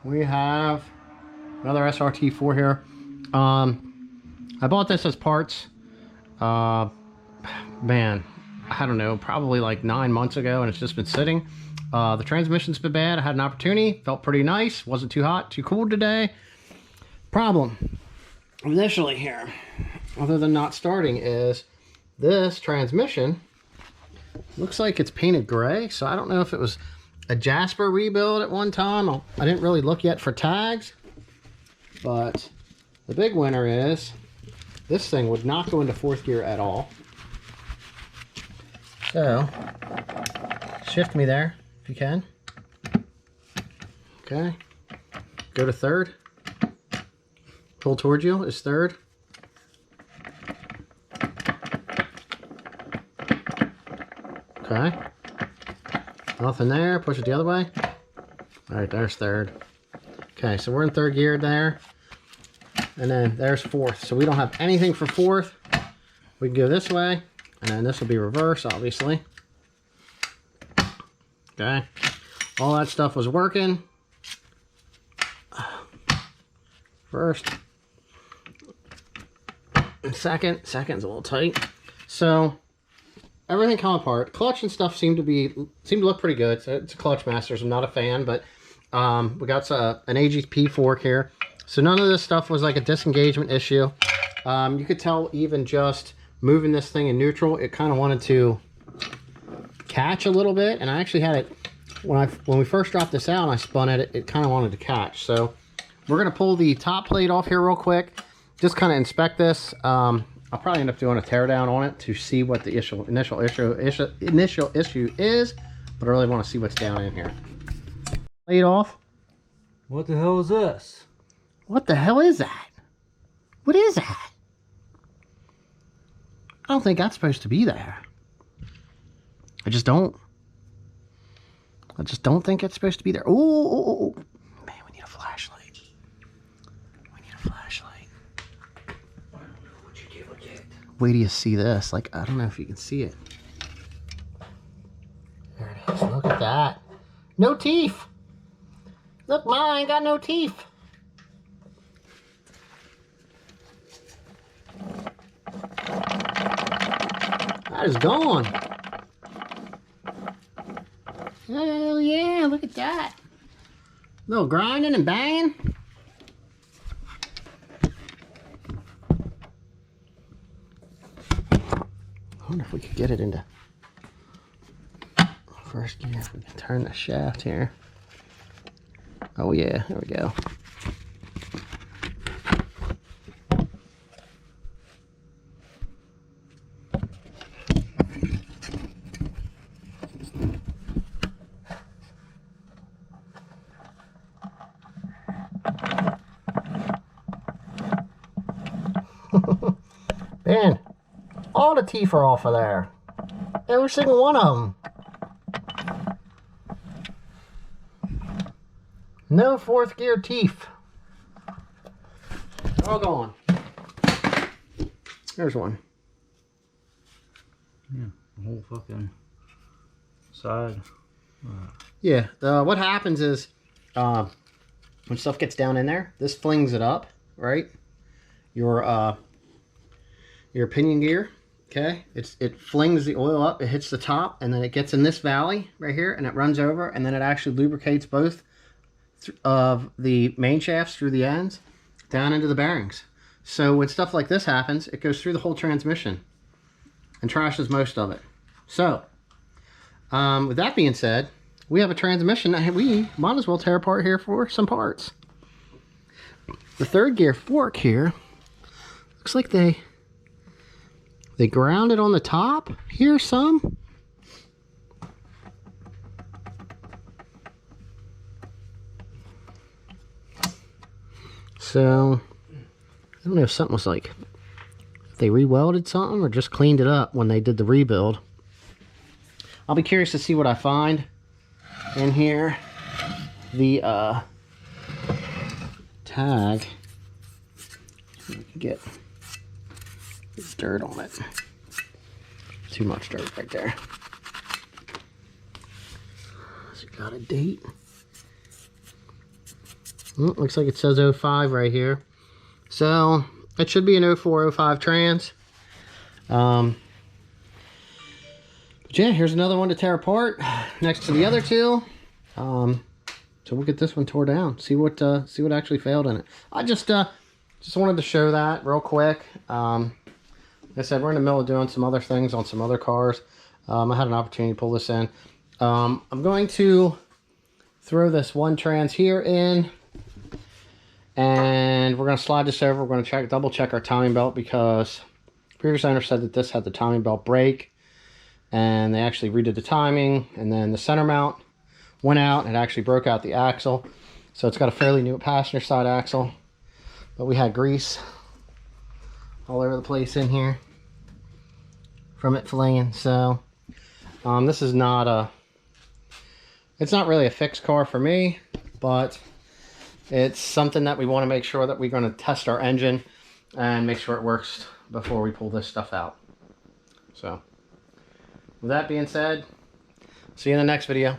we have another nsrt4 here. I bought this as parts. Man, I don't know, probably like 9 months ago, and it's just been sitting. The transmission's been bad. I had an opportunity, felt pretty nice, wasn't too hot, too cold today. Problem initially here, other than not starting, is this transmission looks like it's painted gray. So I don't know if it was a Jasper rebuild at one time. I didn't really look yet for tags, but the big winner is this thing would not go into fourth gear at all. So shift me there if you can. Okay, go to third. Pull towards you is third. Okay. Nothing there. Push it the other way. All right, there's third. Okay, so we're in third gear there. And then there's fourth. So we don't have anything for fourth. We can go this way. And then this will be reverse, obviously. Okay. All that stuff was working. First. And second's a little tight. So everything come apart. Clutch and stuff seem to look pretty good. So it's a Clutch Masters. I'm not a fan, but we got an AGP fork here. So none of this stuff was like a disengagement issue. You could tell even just moving this thing in neutral, it kind of wanted to catch a little bit. And I actually had it when we first dropped this out and I spun it kind of wanted to catch. So we're gonna pull the top plate off here real quick. Just kind of inspect this. I'll probably end up doing a teardown on it to see what the initial issue is, but I really want to see what's down in here. Plate off. What the hell is this? What the hell is that? What is that? I don't think that's supposed to be there. I just don't think it's supposed to be there. Oh, man, we need a flashlight. Wait till you see this. Like, I don't know if you can see it. There it is. Look at that. No teeth. Look, mine got no teeth. That is gone. Hell yeah, look at that. Little grinding and banging. I wonder if we could get it into first gear. If we can turn the shaft here. Oh yeah, there we go. Man, all the teeth are off of there. Every single one of them. No fourth gear teeth. They're all gone. There's one. Yeah, the whole fucking side. Yeah, what happens is when stuff gets down in there, this flings it up, right? Your pinion gear, okay? It flings the oil up, it hits the top, and then it gets in this valley right here, and it runs over, and then it actually lubricates both of the main shafts through the ends down into the bearings. So when stuff like this happens, it goes through the whole transmission and trashes most of it. So with that being said, we have a transmission that we might as well tear apart here for some parts. The third gear fork here looks like they ground it on the top here some. So I don't know if something was like, if they re-welded something or just cleaned it up when they did the rebuild. I'll be curious to see what I find in here. The tag, we can get dirt on it. Too much dirt right there. So got a date. Looks like it says 05 right here. So it should be an 04, 05 trans. But yeah, here's another one to tear apart next to the other two. So we'll get this one tore down. See what actually failed in it. I just wanted to show that real quick. Like I said, we're in the middle of doing some other things on some other cars. I had an opportunity to pull this in. I'm going to throw this one trans here in, and we're going to slide this over. We're going to double check our timing belt, because previous owner said that this had the timing belt break, and they actually redid the timing, and then the center mount went out and it actually broke out the axle. So it's got a fairly new passenger side axle, but we had grease all over the place in here from it filleting. So this is not it's not really a fixed car for me, but it's something that we want to make sure that we're going to test our engine and make sure it works before we pull this stuff out. So with that being said, see you in the next video.